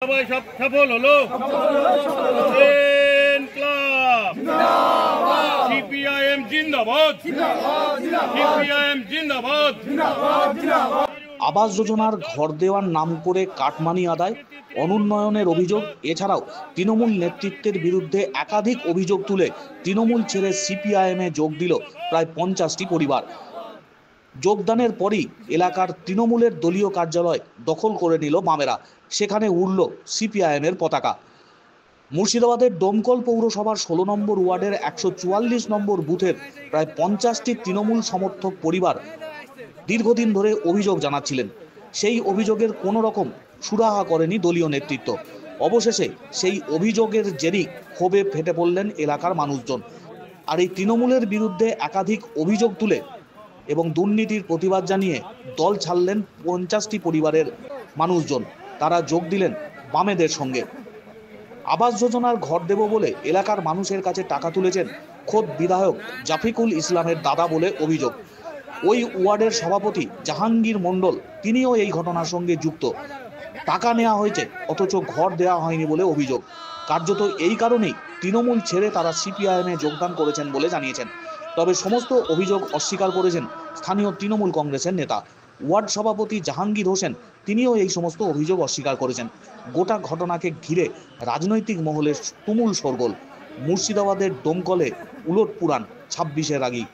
সবাই সব সফল হলো। সিপিআইএম জিন্দাবাদ, সিপিআইএম জিন্দাবাদ। আবাস যোজনার ঘর দেওয়ার নাম করে কাটমানি আদায়, অনুন্নয়নের অভিযোগ, এছাড়াও তৃণমূল নেতৃত্বের বিরুদ্ধে একাধিক অভিযোগ তুলে তৃণমূল ছেড়ে সিপিআইএমে যোগ দিল প্রায় 50টি পরিবার। যোগদানের পরই এলাকার তৃণমূলের দলীয় কার্যালয় দখল করে নিল বামেরা, সেখানে উড়ল সিপিআইএমের পতাকা। মুর্শিদাবাদের ডোমকল পৌরসভার 16 নম্বর ওয়ার্ডের 144 নম্বর বুথের প্রায় 50টি তৃণমূল সমর্থক পরিবার দীর্ঘদিন ধরে অভিযোগ জানাচ্ছিলেন। সেই অভিযোগের কোনো রকম সুরাহা করেনি দলীয় নেতৃত্ব। অবশেষে সেই অভিযোগের জেরেই ক্ষোভে ফেটে পড়লেন এলাকার মানুষজন। আর এই তৃণমূলের বিরুদ্ধে একাধিক অভিযোগ তুলে এবং দুর্নীতির প্রতিবাদ জানিয়ে দল ছাড়লেন 50টি পরিবারের মানুষজন। তারা যোগ দিলেন বামেদের সঙ্গে। আবাস যোজনার ঘর দেব বলে এলাকার মানুষের কাছে টাকা তুলেছেন খোদ বিধায়ক জাফিকুল ইসলামের দাদা বলে অভিযোগ। ওই ওয়ার্ডের সভাপতি জাহাঙ্গীর মণ্ডল তিনিও এই ঘটনার সঙ্গে যুক্ত। টাকা নেওয়া হয়েছে অথচ ঘর দেওয়া হয়নি বলে অভিযোগ। কার্যত এই কারণেই তৃণমূল ছেড়ে তারা সিপিআইএমে যোগদান করেছেন বলে জানিয়েছেন। তবে সমস্ত অভিযোগ অস্বীকার করেছেন স্থানীয় তৃণমূল কংগ্রেসের নেতা। ওয়ার্ড সভাপতি জাহাঙ্গীর হোসেন তিনিও এই সমস্ত অভিযোগ অস্বীকার করেছেন। গোটা ঘটনাকে ঘিরে রাজনৈতিক মহলে তুমুল শোরগোল। মুর্শিদাবাদের ডোমকলে উলট পুরাণ 26-এর আগেই।